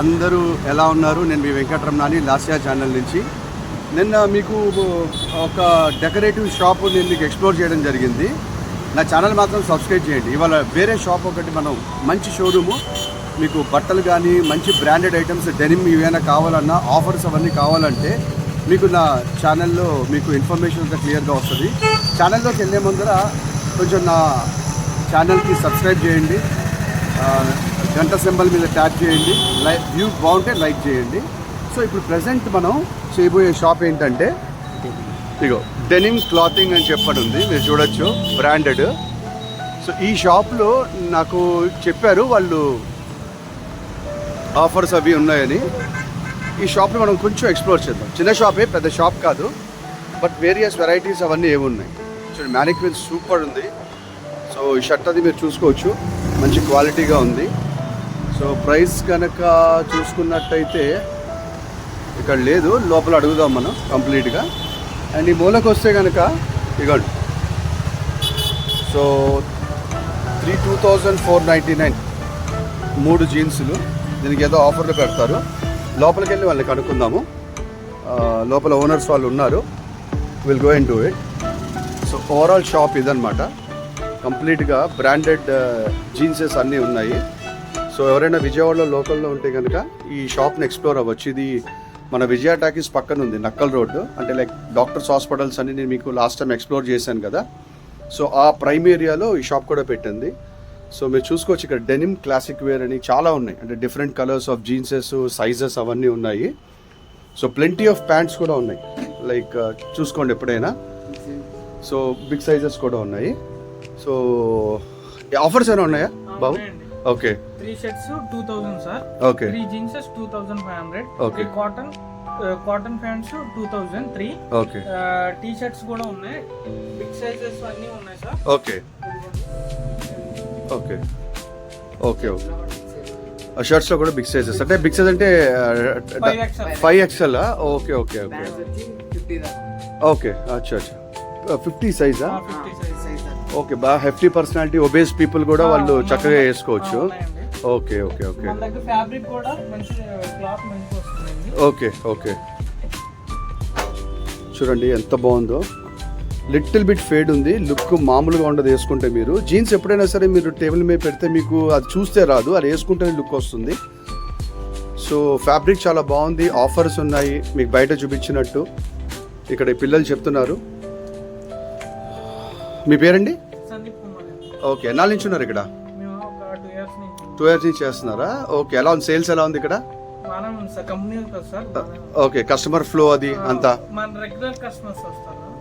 అందరూ ఎలా ఉన్నారు? నేను మీ వెంకటరమణాని లాస్యా ఛానల్ నుంచి. నిన్న మీకు ఒక డెకరేటివ్ షాప్ నేను మీకు ఎక్స్ప్లోర్ చేయడం జరిగింది. నా ఛానల్ మాత్రం సబ్స్క్రైబ్ చేయండి. ఇవాళ వేరే షాప్ ఒకటి మనం మంచి షోరూము, మీకు బట్టలు కానీ మంచి బ్రాండెడ్ ఐటమ్స్ డెనిమ్ ఏమైనా కావాలన్నా ఆఫర్స్ అవన్నీ కావాలంటే మీకు నా ఛానల్లో మీకు ఇన్ఫర్మేషన్ అంతా క్లియర్గా వస్తుంది. ఛానల్లోకి వెళ్ళే ముందర కొంచెం నా ఛానల్కి సబ్స్క్రైబ్ చేయండి, గంట సింబల్ మీద ట్యాప్ చేయండి, వ్యూ బాగుంటే లైక్ చేయండి. సో ఇప్పుడు ప్రజెంట్ మనం చేయబోయే షాప్ ఏంటంటే ఇగో డెనిమ్ క్లాతింగ్ అని చెప్పడం ఉంది, మీరు చూడొచ్చు, బ్రాండెడ్. సో ఈ షాప్లో నాకు చెప్పారు వాళ్ళు ఆఫర్స్ అవి ఉన్నాయని. ఈ షాప్లో మనం కొంచెం ఎక్స్ప్లోర్ చేద్దాం. చిన్న షాపే, పెద్ద షాప్ కాదు, బట్ వేరియస్ వెరైటీస్ అవన్నీ ఏమున్నాయి చూడండి. మ్యానిక్విన్ సూపర్ ఉంది. సో ఈ షర్ట్ అది మీరు చూసుకోవచ్చు, మంచి క్వాలిటీగా ఉంది. సో ప్రైస్ కనుక చూసుకున్నట్టయితే ఇక్కడ లేదు, లోపల అడుగుదాం మనం కంప్లీట్గా. అండ్ ఈ మూలకు వస్తే కనుక ఇగోండి, సో 2,499 3 జీన్సులు. దీనికి ఏదో ఆఫర్లు పెడతారు. లోపలికి వెళ్ళి వాళ్ళని కనుక్కుందాము. లోపల ఓనర్స్ వాళ్ళు ఉన్నారు, will go and do it. So overall shop ఇదన్నమాట. కంప్లీట్గా బ్రాండెడ్ జీన్సెస్ అన్నీ ఉన్నాయి. సో ఎవరైనా విజయవాడలో లోకల్లో ఉంటే కనుక ఈ షాప్ని ఎక్స్ప్లోర్ అవ్వచ్చు. ఇది మన విజయ టాకీస్ పక్కన ఉంది, నక్కల్ రోడ్డు. అంటే లైక్ డాక్టర్స్ హాస్పిటల్స్ అని నేను మీకు లాస్ట్ టైం ఎక్స్ప్లోర్ చేశాను కదా. సో ఆ ప్రైమ్ ఏరియాలో ఈ షాప్ కూడా పెట్టింది. సో మీరు చూసుకోవచ్చు, ఇక్కడ డెనిమ్ క్లాసిక్ వేర్ అని చాలా ఉన్నాయి. అంటే డిఫరెంట్ కలర్స్ ఆఫ్ జీన్సెస్, సైజెస్ అవన్నీ ఉన్నాయి. సో ప్లెంటీ ఆఫ్ ప్యాంట్స్ కూడా ఉన్నాయి, లైక్ చూసుకోండి ఎప్పుడైనా. సో బిగ్ సైజెస్ కూడా ఉన్నాయి. సో ఆఫర్స్ ఏమైనా ఉన్నాయా బాబు? Okay, 3 shirts 2000 sir. Okay, 3 jeanses 2500. Okay, cotton pants 2003. Okay, T shirts కూడా ఉన్నాయి, బిగ్ సైజెస్ అన్నీ ఉన్నాయి sir. Okay, okay, okay, okay. షర్ట్స్లో కూడా బిగ్ సైజెస్, అంటే బిగ్ సైజ్ అంటే 5XL. Okay, okay, okay, okay. అచ్చా అచ్చా, 50 సైజా? ఓకే, బాగా హెఫ్టీ పర్సనాలిటీ, ఒబేస్ పీపుల్ కూడా వాళ్ళు చక్కగా వేసుకోవచ్చు. Okay, okay, okay, okay, okay. చూడండి ఎంత బాగుందో. లిటిల్ బిట్ ఫేడ్ ఉంది, లుక్ మామూలుగా ఉండదు వేసుకుంటే. మీరు జీన్స్ ఎప్పుడైనా సరే మీరు టేబుల్ మీద పెడితే మీకు అది చూస్తే రాదు, అది వేసుకుంటే లుక్ వస్తుంది. సో ఫ్యాబ్రిక్ చాలా బాగుంది, ఆఫర్స్ ఉన్నాయి మీకు బయట చూపించినట్టు. ఇక్కడ పిల్లలు చెప్తున్నారు. మీ పేరండి? ఓకే, ఎన్నాళ్ళ నుంచి ఉన్నారు ఇక్కడ? 2 years నుంచి చేస్తున్నారా? ఓకే, ఎలా ఉంది సేల్స్, ఎలా ఉంది ఇక్కడ? ఓకే, కస్టమర్ ఫ్లో అది అంతా?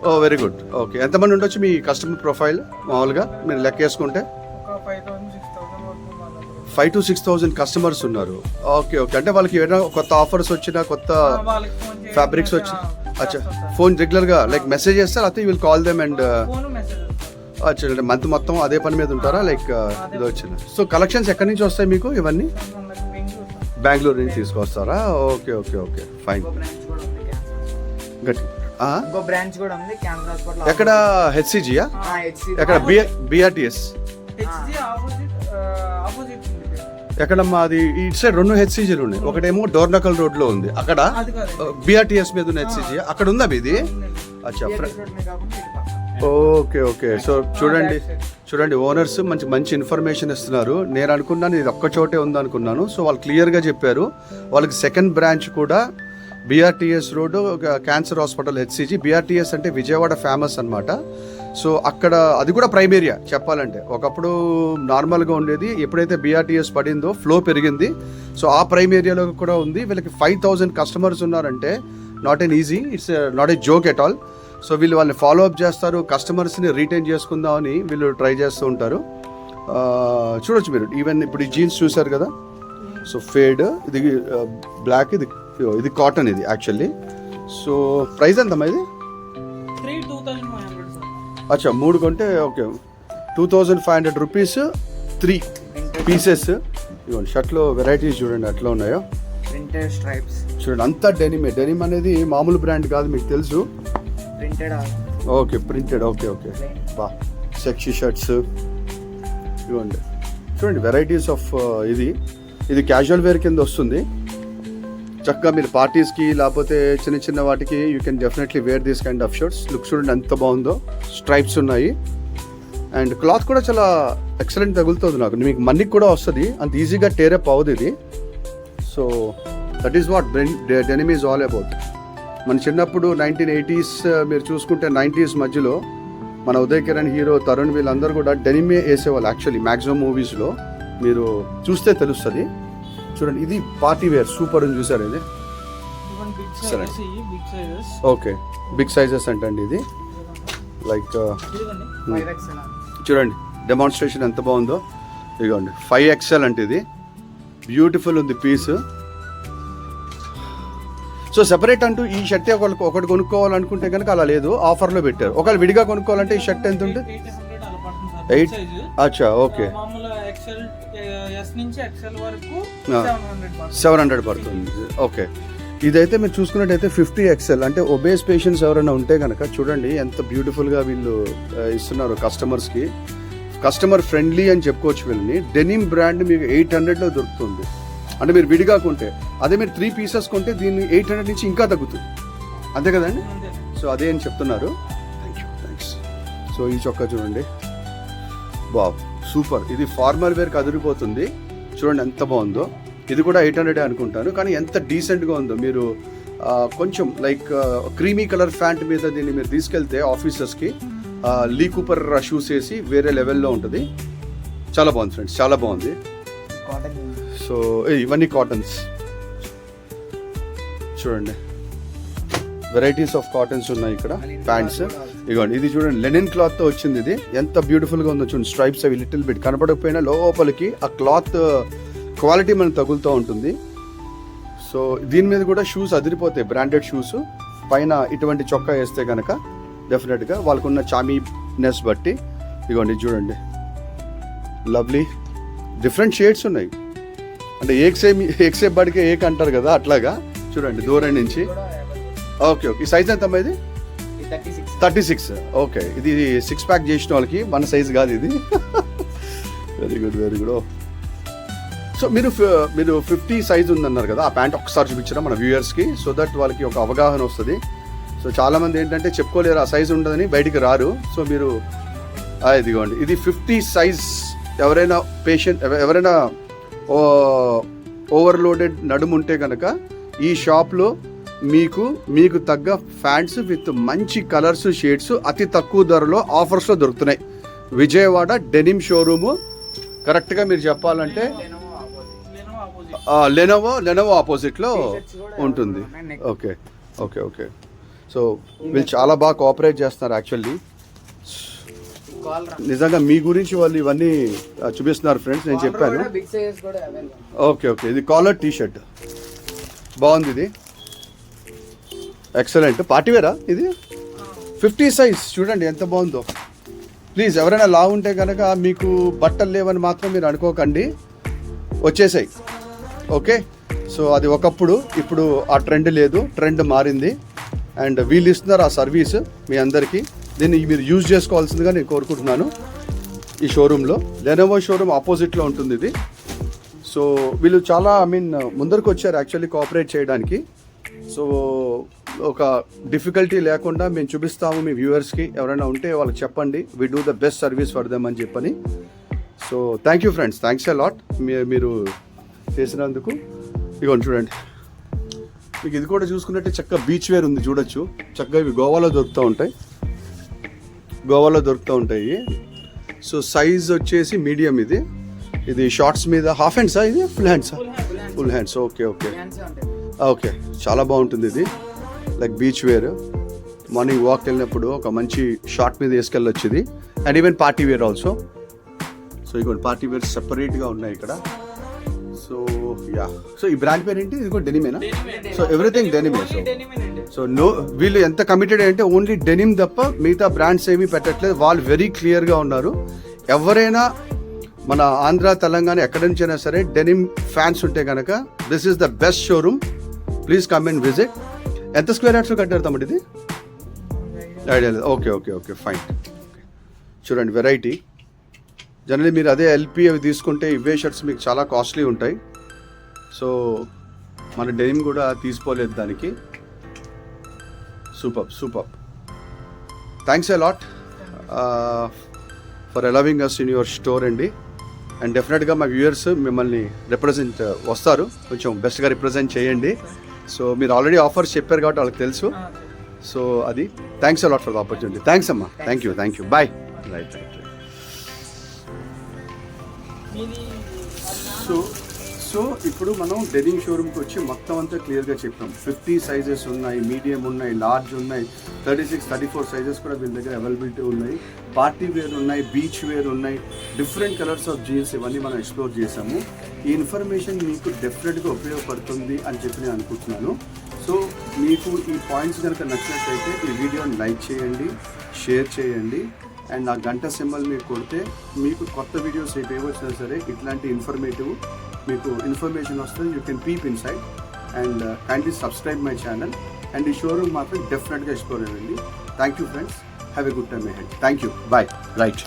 ఓ వెరీ గుడ్. ఓకే, ఎంతమంది ఉండొచ్చు మీ కస్టమర్ ప్రొఫైల్ మామూలుగా మీరు లెక్క వేసుకుంటే? 5,000 to 6,000 కస్టమర్స్ ఉన్నారు. Okay, okay. అంటే వాళ్ళకి ఏదైనా కొత్త ఆఫర్స్ వచ్చినా, కొత్త ఫ్యాబ్రిక్స్ వచ్చినా, అచ్చా ఫోన్ రెగ్యులర్గా లైక్ మెసేజ్ చేస్తారు, అయితే you will call them and అచ్చా మంత్ మొత్తం అదే పని మీద ఉంటారా? లైక్ ఇది వచ్చిన. సో కలెక్షన్స్ ఎక్కడి నుంచి వస్తాయి మీకు ఇవన్నీ? బెంగళూరు నుంచి తీసుకొస్తారా? Okay, okay, okay, fine. ఎక్కడ? హెచ్సిజియా? ఎక్కడ? బిఆర్టీఎస్ ఎక్కడమ్మా అది? ఇటు సైడ్ 2 హెచ్సిజీలు ఉన్నాయి. ఒకటేమో డోర్నకల్ రోడ్ లో ఉంది, అక్కడ బిఆర్టీఎస్ మీద ఉన్న హెచ్సిజి అక్కడ ఉందా మీది? అచ్చా, ఓకే, ఓకే. సో చూడండి ఓనర్స్ మంచి ఇన్ఫర్మేషన్ ఇస్తున్నారు. నేను అనుకున్నాను ఇది ఒక్క చోటే ఉంది అనుకున్నాను. సో వాళ్ళు క్లియర్గా చెప్పారు. వాళ్ళకి సెకండ్ బ్రాంచ్ కూడా BRTS road, cancer hospital, HCG. BRTS అంటే విజయవాడ ఫేమస్ అనమాట. సో అక్కడ అది కూడా ప్రైమ్ ఏరియా చెప్పాలంటే. ఒకప్పుడు నార్మల్గా ఉండేది, ఎప్పుడైతే బిఆర్టీఎస్ పడిందో ఫ్లో పెరిగింది. సో ఆ ప్రైమ్ ఏరియాలో కూడా ఉంది. వీళ్ళకి 5,000 కస్టమర్స్ ఉన్నారంటే not an easy, it's not a joke at all. So వీళ్ళు వాళ్ళని ఫాలో అప్ చేస్తారు, కస్టమర్స్ని రీటైన్ చేసుకుందామని వీళ్ళు ట్రై చేస్తూ ఉంటారు. చూడొచ్చు మీరు. ఈవెన్ ఇప్పుడు ఈ జీన్స్ చూసారు కదా, సో ఫేడ్, ఇది బ్లాక్, ఇది కాటన్, ఇది యాక్చువల్లీ. సో ప్రైస్ ఎంతమ్మా ఇది? 3,200. అచ్చా, 3 కొంటే ఓకే, 2,500 రూపీస్ 3 పీసెస్. ఇవ్వండి, షర్ట్లో వెరైటీస్ చూడండి ఎట్లా ఉన్నాయో. ప్రింటెడ్ స్ట్రైప్స్ చూడండి, అంతా డెనిమే. డెనిమ్ అనేది మామూలు బ్రాండ్ కాదు, మీకు తెలుసు. Okay, printed. ఓకే, ఓకే, బా సెక్సీ షర్ట్స్ ఇవ్వండి. చూడండి వెరైటీస్ ఆఫ్ ఇది. ఇది క్యాజువల్ వేర్ కింద వస్తుంది. చక్కగా మీరు పార్టీస్కి లేకపోతే చిన్న చిన్న వాటికి you can definitely wear this kind of shirts. Looks చూడండి ఎంత బాగుందో, స్ట్రైప్స్ ఉన్నాయి అండ్ క్లాత్ కూడా చాలా ఎక్సలెంట్ తగులుతుంది నాకు. మీకు మన్నికి కూడా వస్తుంది, అంత ఈజీగా టేరప్ అవ్వదు ఇది. So that is what denim is all about. మన చిన్నప్పుడు 1980s మీరు చూసుకుంటే 90s మధ్యలో మన ఉదయ్ కిరణ్ హీరో, తరుణ్ వీళ్ళందరూ కూడా డెనిమే వేసేవాళ్ళు యాక్చువల్లీ మ్యాక్సిమం మూవీస్లో. మీరు చూస్తే తెలుస్తుంది. చూడండి ఇది పార్టీ వేర్ సూపర్ అని చూసారు ఇది. సరే big sizes. Okay big sizes అంటండి ఇది. లైక్ చూడండి డెమాన్స్ట్రేషన్ ఎంత బాగుందో. ఇదిగోండి 5XL అంటే ఇది బ్యూటిఫుల్ ఉంది పీస్. సో సెపరేట్ అంటూ ఈ షర్ట్ ఒకటి కొనుక్కోవాలనుకుంటే కనుక అలా లేదు, ఆఫర్లో పెట్టారు. ఒకవేళ విడిగా కొనుక్కోవాలంటే ఈ షర్ట్ ఎంత ఉంటుంది? 8. అచ్చా ఓకే. 700 పడుతుంది. ఓకే ఇదైతే మీరు చూసుకున్నట్టయితే 50XL అంటే ఒబేస్ పేషెంట్స్ ఎవరైనా ఉంటే కనుక చూడండి ఎంత బ్యూటిఫుల్గా వీళ్ళు ఇస్తున్నారు కస్టమర్స్కి. కస్టమర్ ఫ్రెండ్లీ అని చెప్పుకోవచ్చు వీళ్ళని. డెనిమ్ బ్రాండ్ మీకు 800లో దొరుకుతుంది అంటే మీరు విడిగా కొంటే. అదే మీరు 3 పీసెస్ కొంటే దీన్ని 800 నుంచి ఇంకా తగ్గుతుంది, అంతే కదండి? సో అదే అని చెప్తున్నారు. థ్యాంక్స్. సో ఈ చొక్కా చూడండి, బావ్ సూపర్. ఇది ఫార్మల్ వేర్కి అదిరిపోతుంది. చూడండి ఎంత బాగుందో. ఇది కూడా 800 అనుకుంటాను, కానీ ఎంత డీసెంట్గా ఉందో. మీరు కొంచెం లైక్ క్రీమీ కలర్ ప్యాంట్ మీద దీన్ని మీరు తీసుకెళ్తే ఆఫీసర్స్కి లీ కూపర్ షూస్ వేసి వేరే లెవెల్లో ఉంటుంది. చాలా బాగుంది ఫ్రెండ్స్, చాలా బాగుంది. సో ఇవన్నీ కాటన్స్ చూడండి, వెరైటీస్ ఆఫ్ కాటన్స్ ఉన్నాయి ఇక్కడ. ప్యాంట్స్ ఇదిగోండి, ఇది చూడండి లెనిన్ క్లాత్తో వచ్చింది. ఇది ఎంత బ్యూటిఫుల్గా ఉందో చూడండి. స్ట్రైప్స్ అవి లిటిల్ బిట్ కనపడకపోయినా లోపలికి ఆ క్లాత్ క్వాలిటీ మనకు తగులుతూ ఉంటుంది. సో దీని మీద కూడా షూస్ అదిరిపోతాయి, బ్రాండెడ్ షూస్. పైన ఇటువంటి చొక్కా వేస్తే కనుక డెఫినెట్గా వాళ్ళకున్న చామీనెస్ బట్టి. ఇదిగోండి చూడండి లవ్లీ డిఫరెంట్ షేడ్స్ ఉన్నాయి. అంటే ఏక్ బడికే ఏక్ అంటారు కదా, అట్లాగా చూడండి దూరం నుంచి. ఓకే ఓకే ఈ సైజ్ ఎంత అమ్మా? ఇది 36. ఓకే ఇది 6 ప్యాక్ చేసిన వాళ్ళకి, మన సైజ్ కాదు ఇది. Very good very good. So మీరు 50 సైజ్ ఉందన్నారు కదా, ఆ ప్యాంట్ ఒకసారి చూపించడం మన వ్యూయర్స్కి, సో దట్ వాళ్ళకి ఒక అవగాహన వస్తుంది. సో చాలామంది ఏంటంటే చెప్పుకోలేరు, ఆ సైజ్ ఉండదని బయటికి రారు. సో మీరు ఇదిగోండి ఇది 50 సైజ్. ఎవరైనా పేషెంట్ ఎవరైనా ఓవర్లోడెడ్ నడుము ఉంటే కనుక ఈ షాప్లో మీకు తగ్గ ఫ్యాంట్స్ విత్ మంచి కలర్స్ షేడ్స్ అతి తక్కువ ధరలో ఆఫర్స్లో దొరుకుతున్నాయి. విజయవాడ డెనిమ్ షోరూము కరెక్ట్గా మీరు చెప్పాలంటే లెనోవో ఆపోజిట్లో ఉంటుంది. Okay okay okay. సో వీళ్ళు చాలా బాగా కోఆపరేట్ చేస్తున్నారు యాక్చువల్లీ. నిజంగా మీ గురించి వాళ్ళు ఇవన్నీ చూపిస్తున్నారు ఫ్రెండ్స్, నేను చెప్పాను. ఓకే ఓకే ఇది కాలర్ టీ షర్ట్ బాగుంది, ఇది ఎక్సలెంట్. పార్టీవేరా ఇది 50 సైజ్ చూడండి ఎంత బాగుందో. ప్లీజ్ ఎవరైనా లా ఉంటే కనుక మీకు బట్టలు లేవని మాత్రం మీరు అనుకోకండి, వచ్చేసాయి. ఓకే సో అది ఒకప్పుడు, ఇప్పుడు ఆ ట్రెండ్ లేదు, ట్రెండ్ మారింది. అండ్ వీళ్ళు ఇస్తున్నారు ఆ సర్వీస్ మీ అందరికీ. దీన్ని మీరు యూజ్ చేసుకోవాల్సిందిగా నేను కోరుకుంటున్నాను. ఈ షోరూంలో లెనోవో షోరూమ్ ఆపోజిట్లో ఉంటుంది ఇది. సో వీళ్ళు చాలా ముందరకు వచ్చారు యాక్చువల్లీ కోఆపరేట్ చేయడానికి. సో ఒక డిఫికల్టీ లేకుండా మేము చూపిస్తాము మీ వ్యూవర్స్కి. ఎవరైనా ఉంటే వాళ్ళకి చెప్పండి, we do the best service for them అని చెప్పని. So thank you friends, thanks a lot మీరు చేసినందుకు. ఇగోండి చూడండి, మీకు ఇది కూడా చూసుకున్నట్టే చక్కగా బీచ్ వేర్ ఉంది చూడొచ్చు. చక్కగా ఇవి గోవాలో దొరుకుతూ ఉంటాయి. సో సైజ్ వచ్చేసి మీడియం. ఇది షార్ట్స్ మీద హాఫ్ హ్యాండ్సా, ఇది ఫుల్ హ్యాండ్సా? Full hands. Okay okay okay చాలా బాగుంటుంది ఇది. Like beach wear, morning walk వెళ్ళినప్పుడు ఒక మంచి షార్ట్ మీద వేసుకెళ్ళొచ్చు ఇది. And even party wear also. So ఇక్కడ పార్టీ వేర్ సెపరేట్గా ఉన్నాయి ఇక్కడ. సో యా, సో ఈ బ్రాండ్ పేరు ఏంటి? ఇది కూడా డెనిమేనా? సో ఎవ్రీథింగ్ డెనిమే. సో వీళ్ళు ఎంత కమిటెడ్ అంటే ఓన్లీ డెనిమ్ తప్ప మిగతా బ్రాండ్స్ ఏమీ పెట్టట్లేదు. వాళ్ళు వెరీ క్లియర్గా ఉన్నారు. ఎవరైనా మన ఆంధ్ర తెలంగాణ ఎక్కడి నుంచైనా సరే డెనిమ్ ఫ్యాన్స్ ఉంటే కనుక this is the best showroom, please come and visit. ఎంత స్క్వేర్ యార్డ్స్లో కట్టారు తమ్ముడు ఇది? ఐడియా లేదు. Okay okay okay fine. చూడండి వెరైటీ. జనరల్లీ మీరు అదే ఎల్పి అవి తీసుకుంటే ఇవే షర్ట్స్ మీకు చాలా కాస్ట్లీ ఉంటాయి. సో మన డెనిమ్ కూడా తీసుకోలేదు దానికి. Super. Thanks a lot for allowing us in your store అండి. అండ్ డెఫినెట్గా మా వ్యూయర్స్ మిమ్మల్ని రిప్రజెంట్ వస్తారు, కొంచెం బెస్ట్గా రిప్రజెంట్ చేయండి. సో మీరు ఆల్రెడీ ఆఫర్స్ చెప్పారు కాబట్టి వాళ్ళకి తెలుసు. సో అది thanks a lot for the opportunity. Thanks అమ్మా. Thank you bye. Right. So ఇప్పుడు మనం డెనిమ్ షోరూమ్కి వచ్చి మొత్తం అంతా క్లియర్గా చెప్పాం. 50 సైజెస్ ఉన్నాయి, మీడియం ఉన్నాయి, లార్జ్ ఉన్నాయి, 36, 34 సైజెస్ కూడా వీళ్ళ దగ్గర అవైలబిలిటీ ఉన్నాయి. పార్టీ వేర్ ఉన్నాయి, బీచ్ వేర్ ఉన్నాయి, డిఫరెంట్ కలర్స్ ఆఫ్ జీన్స్, ఇవన్నీ మనం ఎక్స్ప్లోర్ చేసాము. ఈ ఇన్ఫర్మేషన్ మీకు డెఫినెట్గా ఉపయోగపడుతుంది అని చెప్పి నేను అనుకుంటున్నాను. సో మీకు ఈ పాయింట్స్ కనుక నచ్చినట్లయితే ఈ వీడియోని లైక్ చేయండి, షేర్ చేయండి, అండ్ నా గంట సింబల్ మీరు కొడితే మీకు కొత్త వీడియోస్ ఏవి వచ్చినా సరే ఇట్లాంటి మీకు ఇన్ఫర్మేషన్ వస్తుంది. You can peep inside and kindly subscribe my channel. And ఈ షోరూమ్ మాత్రం డెఫినెట్గా ఎక్స్ప్లోర్ అవ్వండి. Thank you friends, have a good time ahead. Thank you, bye. Right.